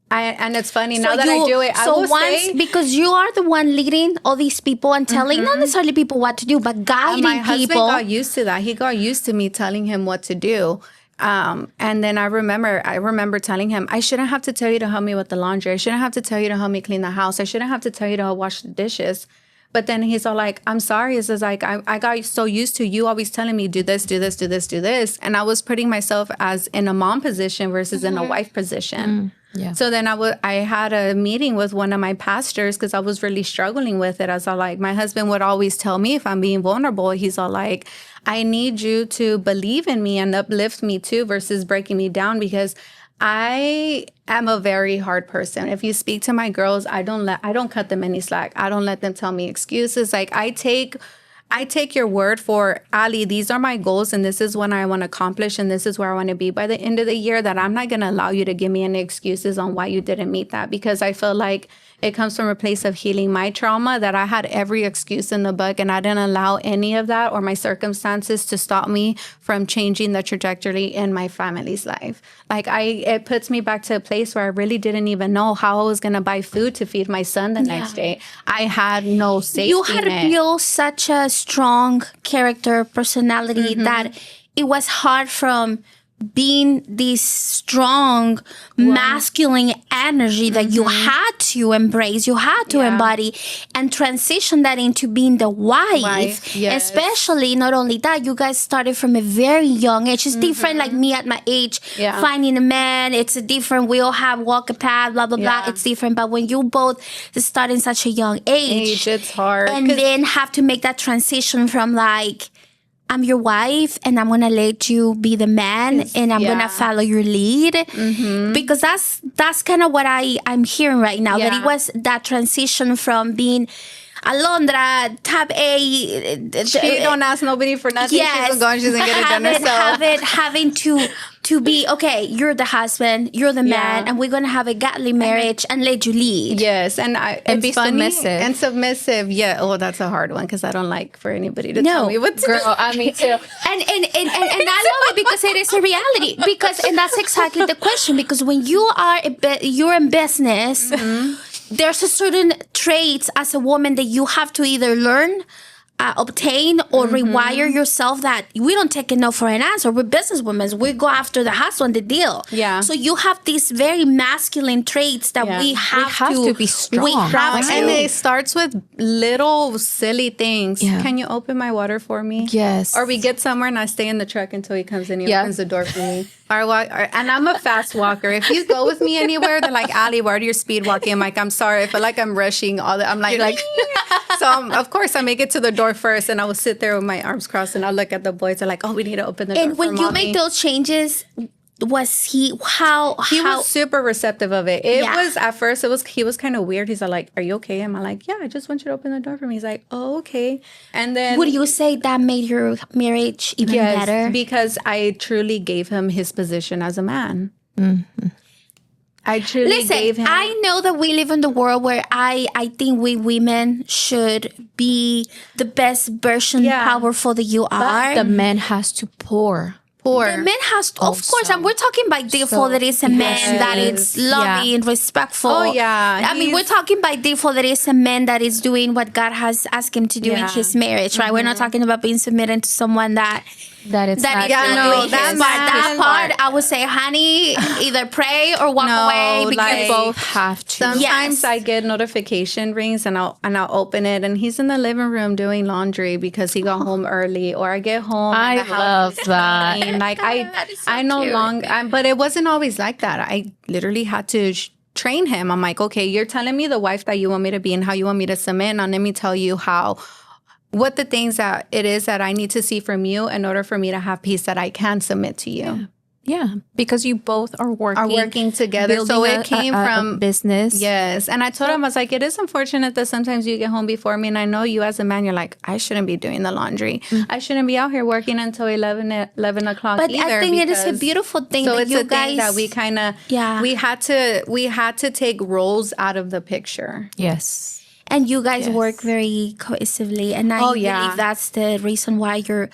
And it's funny now that I do it. Because you are the one leading all these people and telling not necessarily people what to do, but guiding my husband people. got used to that. He got used to me telling him what to do. And then I remember telling him, I shouldn't have to tell you to help me with the laundry. I shouldn't have to tell you to help me clean the house. I shouldn't have to tell you to help wash the dishes. But then he's all like, I'm sorry. It's just like, I got so used to you always telling me, do this, do this, do this, do this. And I was putting myself as in a mom position versus in a wife position. Yeah. So then I had a meeting with one of my pastors because I was really struggling with it. I was all like, my husband would always tell me if I'm being vulnerable, he's all like, I need you to believe in me and uplift me too versus breaking me down because I am a very hard person. If you speak to my girls, I don't cut them any slack. I don't let them tell me excuses. Like I take your word for, Ali, these are my goals and this is what I want to accomplish and this is where I want to be by the end of the year, that I'm not going to allow you to give me any excuses on why you didn't meet that, because I feel like it comes from a place of healing my trauma, that I had every excuse in the book and I didn't allow any of that or my circumstances to stop me from changing the trajectory in my family's life. Like it puts me back to a place where I really didn't even know how I was going to buy food to feed my son the next day. I had no safety You had net. to build such a strong character, personality that it was hard from being this strong masculine energy that you had to embrace, you had to embody and transition that into being the wife. Yes. Especially, not only that, you guys started from a very young age. It's different, like me at my age, finding a man, it's a different, we all have walk a path, blah, blah, blah. It's different. But when you both start in such a young age, it's hard. And then have to make that transition from like, I'm your wife and I'm going to let you be the man and I'm going to follow your lead. Because that's kind of what I'm hearing right now. That it was that transition from being Alondra, type A. She don't ask nobody for nothing. Yes. She's going to get it done herself. Having to be, okay, you're the husband, you're the man, and we're going to have a godly marriage and let you lead. Yes, and be submissive. And submissive, yeah. Oh, that's a hard one because I don't like for anybody to tell me what to do. Girl, I me too. And I love it because it is a reality. And that's exactly the question. Because when you are you're in business, there's a certain traits as a woman that you have to either learn, obtain, or rewire yourself, that we don't take a no for an answer. We're businesswomen. We go after the hustle and the deal. Yeah. So you have these very masculine traits that we have to be strong. We have to. And it starts with little silly things. Yeah. Can you open my water for me? Yes. Or we get somewhere and I stay in the truck until he comes in. He opens the door for me. And I'm a fast walker. If you go with me anywhere, they're like, Ali, why are you speed walking? I'm like, I'm sorry. I feel like I'm rushing all that. I'm like so of course I make it to the door first and I will sit there with my arms crossed and I'll look at the boys. They're like, oh, we need to open the door. And when you make those changes, was he was super receptive of it. It was at first he was kind of weird. He's like, are you okay? And I'm like, yeah, I just want you to open the door for me. He's like, oh, okay. And then would you say that made your marriage even better? Because I truly gave him his position as a man. I truly gave him. I know that we live in the world where I think we women should be the best version, powerful that you are. The man has to pour poor. The man has, of course, and we're talking by default that it's a man that is loving, respectful. Oh, yeah. I mean, we're talking by default that it's a man that is doing what God has asked him to do in his marriage, right? We're not talking about being submitted to someone that it's that not is not doing his part. That part, I would say, honey, either pray or walk away because like, both have to. Sometimes I get notification rings and I'll open it and he's in the living room doing laundry because he got home early, or I get home. I and the house love is that. clean. Like That is so I no cute. longer, but it wasn't always like that. I literally had to train him. I'm like, okay, you're telling me the wife that you want me to be and how you want me to submit. Now let me tell you what the things that it is that I need to see from you in order for me to have peace that I can submit to you. Yeah, because you both are working together. So building it came from a business. Yes. And I told him, I was like, it is unfortunate that sometimes you get home before me. And I know you as a man, you're like, I shouldn't be doing the laundry. I shouldn't be out here working until 11 o'clock But either. I think it is a beautiful thing So that it's you a guys thing that we kind of, we had to take roles out of the picture. Yes. and you guys work very cohesively, and I believe that's the reason why your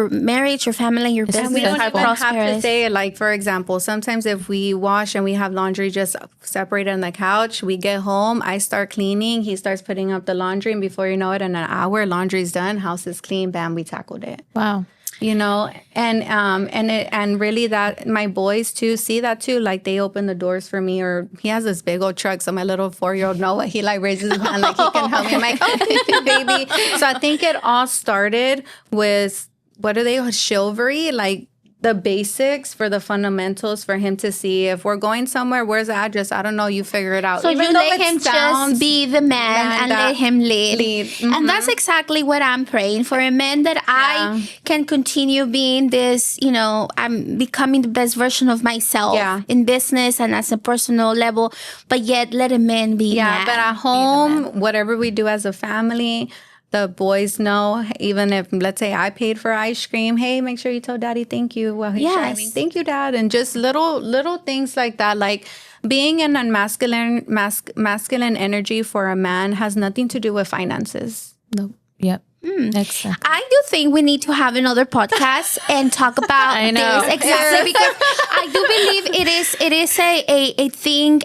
marriage, your family, your business we don't are even have to prosperous. say, like, for example, sometimes if we wash and we have laundry just separated on the couch, we get home, I start cleaning, he starts putting up the laundry, and before you know it, in an hour, laundry's done, house is clean, bam, we tackled it. Wow. You know, and really that my boys too see that too. Like they open the doors for me, or he has this big old truck. So my little 4-year-old Noah, he like raises his hand like he can help me. I'm like, oh, thank you, baby. So I think it all started with what are they? Chivalry, like the basics for the fundamentals for him to see if we're going somewhere. Where's the address? I don't know. You figure it out. So Even you though let it him sounds just be the man and let him lead. And that's exactly what I'm praying for, a man that I can continue being this, you know, I'm becoming the best version of myself in business and as a personal level, but yet let a man be man. But at home, whatever we do as a family, the boys know, even if, let's say, I paid for ice cream, hey, make sure you tell daddy thank you while he's driving. Thank you, dad. And just little things like that. Like being in a masculine energy for a man has nothing to do with finances. No. Yep. Exactly. I do think we need to have another podcast and talk about this exactly because I do believe it is a thing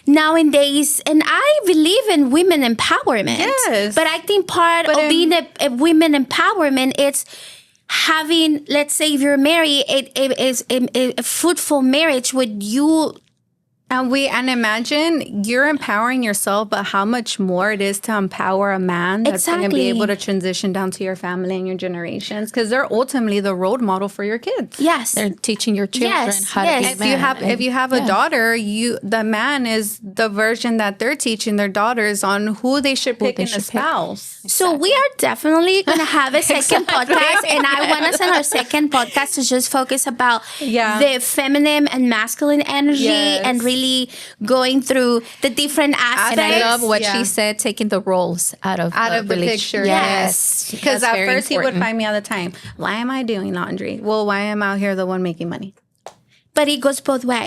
nowadays, and I believe in women empowerment. Yes. But I think part of being a women empowerment it's having, let's say, if you're married, it is a fruitful marriage with you. And imagine you're empowering yourself, but how much more it is to empower a man that's going to be able to transition down to your family and your generations, because they're ultimately the role model for your kids. Yes, they're teaching your children how to be if you have a daughter, the man is the version that they're teaching their daughters on who they should pick in a spouse. So we are definitely going to have a second podcast, and I want us in our second podcast to just focus about the feminine and masculine energy and really going through the different aspects. And I love what she said, taking the roles out of the picture. Yes. Because at first he would find me all the time. Why am I doing laundry? Well, why am I out here the one making money? But it goes both ways.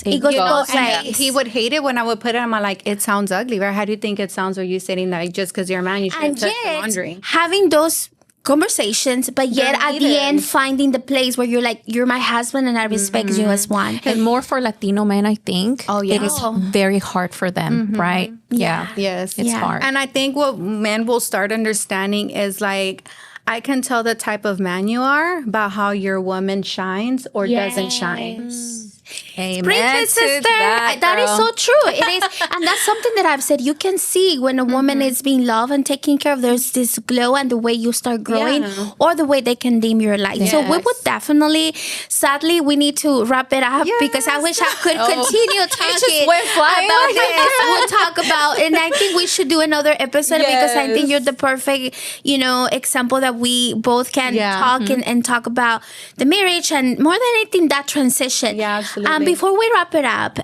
It goes both ways. He would hate it when I would put it on my, like, it sounds ugly, right? How do you think it sounds when you're saying that just because you're a man, you shouldn't touch the laundry? Having those conversations, but yet at the end finding the place where you're like, you're my husband and I respect you as one. And more for Latino men, I think. Oh, yeah. It is very hard for them, right? Yeah. Yes. It's hard. And I think what men will start understanding is, like, I can tell the type of man you are by how your woman shines or doesn't shine. Amen, sister. That is so true. It is, and that's something that I've said. You can see when a woman is being loved and taken care of. There's this glow, and the way you start growing, or the way they can dim your light. So we would definitely. Sadly, we need to wrap it up because I wish I could continue talking about this. We'll talk about, and I think we should do another episode because I think you're the perfect, example that we both can talk and talk about the marriage and more than anything that transition. Yeah, absolutely. Before we wrap it up,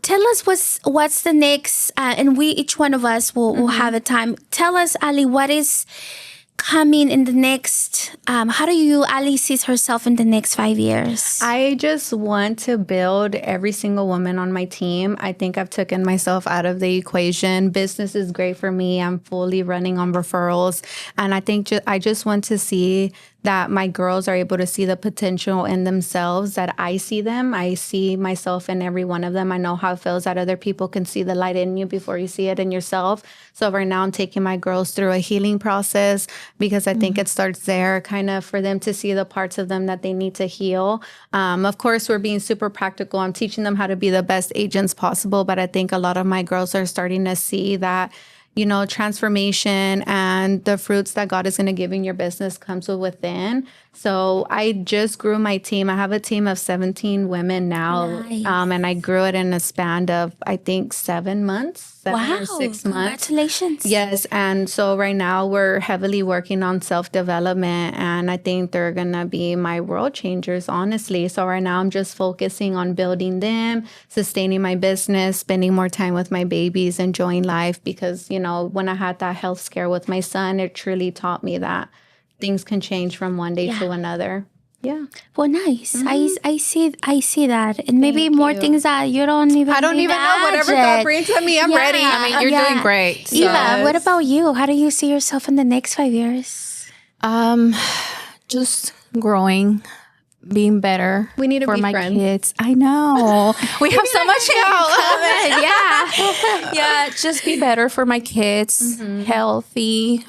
tell us what's the next, and we each one of us will have a time. Tell us, Ali, what is coming in the next? How do you, Ali, sees herself in the next 5 years? I just want to build every single woman on my team. I think I've taken myself out of the equation. Business is great for me. I'm fully running on referrals, and I think I just want to see that my girls are able to see the potential in themselves, that I see them. I see myself in every one of them. I know how it feels that other people can see the light in you before you see it in yourself. So right now I'm taking my girls through a healing process because I think it starts there, kind of for them to see the parts of them that they need to heal. Of course, we're being super practical. I'm teaching them how to be the best agents possible, but I think a lot of my girls are starting to see that, you know, transformation and the fruits that God is going to give in your business comes from within. So I just grew my team. I have a team of 17 women now. Nice. And I grew it in a span of, I think, 7 months, 7 or 6 months. Congratulations. Yes. And so right now we're heavily working on self-development, and I think they're going to be my world changers, honestly. So right now I'm just focusing on building them, sustaining my business, spending more time with my babies, enjoying life, because, you know, when I had that health scare with my son, it truly taught me that things can change from one day to another. Yeah. Well, nice. I see that, and maybe more things that you don't even. I don't even know. Whatever God brings to me, I'm ready. I mean, you're doing great. So. Eva, what about you? How do you see yourself in the next 5 years? Just growing, being better. We need to for be my friends. kids. I know. We have so much in common. Yeah. Just be better for my kids. Healthy.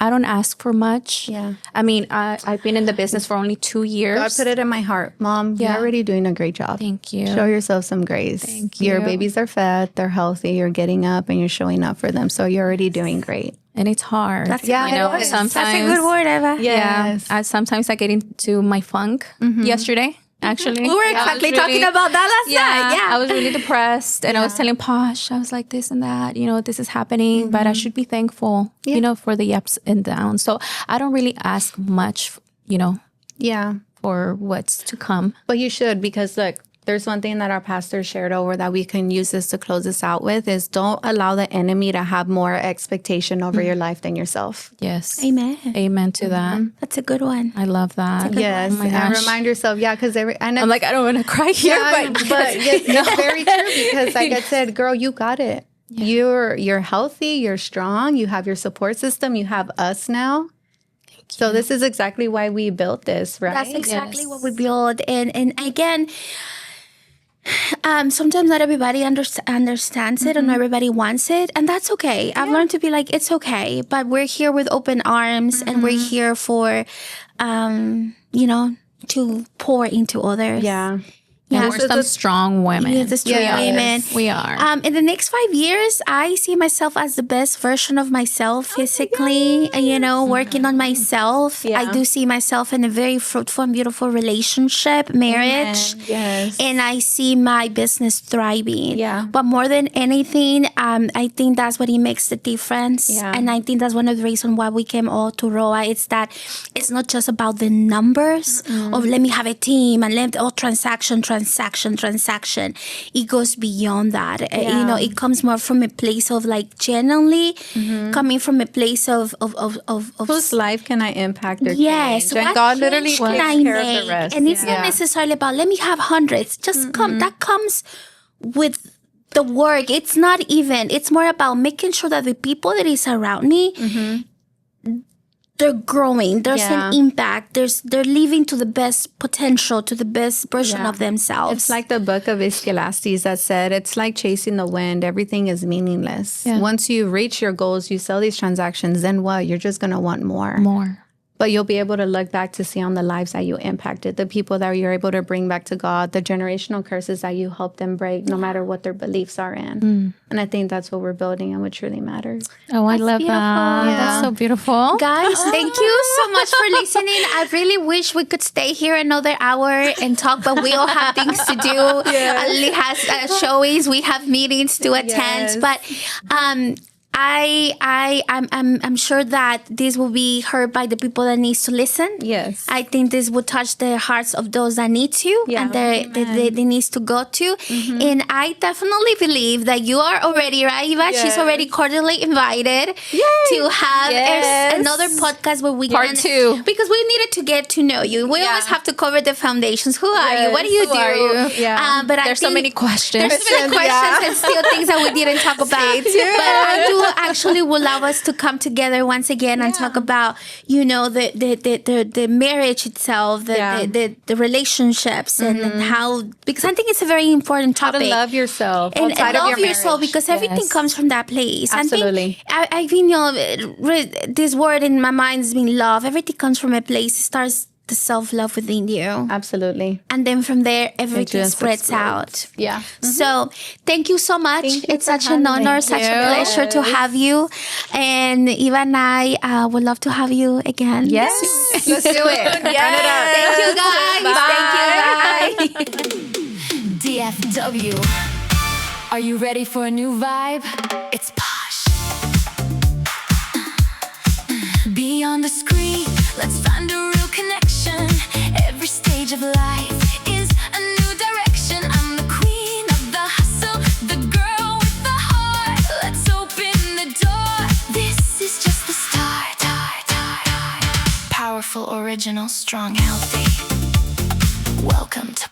I don't ask for much. Yeah. I mean, I've been in the business for only 2 years. God put it in my heart. Mom, you're already doing a great job. Thank you. Show yourself some grace. Thank Your you. babies are fed. They're healthy. You're getting up and you're showing up for them. So you're already doing great. And it's hard. That's Yeah, a good word. sometimes That's a good word, Eva. Yes. Sometimes I get into my funk. Yesterday, actually, We were exactly talking about that last night. Yeah. I was really depressed, and I was telling Posh, I was like, this and that, you know, this is happening, but I should be thankful, you know, for the ups and downs. So I don't really ask much, you know, Yeah. for what's to come. But you should, because look, there's one thing that our pastor shared over that we can use this to close this out with is don't allow the enemy to have more expectation over your life than yourself. Yes. Amen. Amen to that. That's a good one. I love that. Yes. Oh my And gosh. remind yourself, because I'm like, I don't want to cry here, but it's very true, because like I said, girl, you got it. You're healthy, you're strong, you have your support system, you have us now. So this is exactly why we built this, right? That's exactly what we build. And again, sometimes not everybody understands it, and not everybody wants it, and that's okay. I've learned to be like, it's okay, but we're here with open arms, and we're here for, you know, to pour into others. Yeah. Yeah, we're some strong women. Yeah, the strong women. We are. In the next 5 years, I see myself as the best version of myself physically, you know, working on myself. Yeah. I do see myself in a very fruitful and beautiful relationship, marriage. Yes. And I see my business thriving. Yeah. But more than anything, I think that's what makes the difference. Yeah. And I think that's one of the reasons why we came all to ROA. It's that it's not just about the numbers of let me have a team and let all transaction. It goes beyond that. You know, it comes more from a place of like genuinely coming from a place of Whose life can I impact or yes, change? And what God literally change takes can I care of make? the rest. And it's not necessarily about let me have hundreds. Just come. That comes with the work. It's not even. It's more about making sure that the people that is around me, they're growing. There's an impact. They're living to the best potential, to the best version of themselves. It's like the book of Scarcity that said, it's like chasing the wind. Everything is meaningless. Yeah. Once you reach your goals, you sell these transactions, then what? You're just going to want more. But you'll be able to look back to see on the lives that you impacted, the people that you're able to bring back to God, the generational curses that you help them break, no matter what their beliefs are in. And I think that's what we're building and what truly matters. Oh, I love beautiful. that. Yeah. That's so beautiful. Guys, thank you so much for listening. I really wish we could stay here another hour and talk, but we all have things to do. Ali has showings. We have meetings to attend. But I'm sure that this will be heard by the people that needs to listen. Yes. I think this will touch the hearts of those that need to and they needs to go to. And I definitely believe that you are already, right, Eva? Yes. She's already cordially invited to have another podcast where we Part 2. because we needed to get to know you. We always have to cover the foundations. Who are you? What do you Who do? are you? But There's so many questions. There's so many questions and still things that we didn't talk about. But I do actually will allow us to come together once again and talk about, you know, the marriage itself, the relationships and how, because I think it's a very important topic. How to love yourself and outside of love your yourself, marriage. because everything comes from that place. Absolutely. I think, you know, this word in my mind has been love. Everything comes from a place. It starts the self-love within you. Absolutely. And then from there, everything just spreads explodes. out. Yeah. So thank you so much. Thank you It's for such an having me. honor, such a pleasure to have you. And Eva and I would love to have you again. Yes. Let's do it. Thank you, guys. Thank you, guys. DFW. Are you ready for a new vibe? It's Posh. Beyond the screen, let's find a real connection. Every stage of life is a new direction. I'm the queen of the hustle, the girl with the heart. Let's open the door. This is just the start. Powerful, original, strong, healthy. Welcome to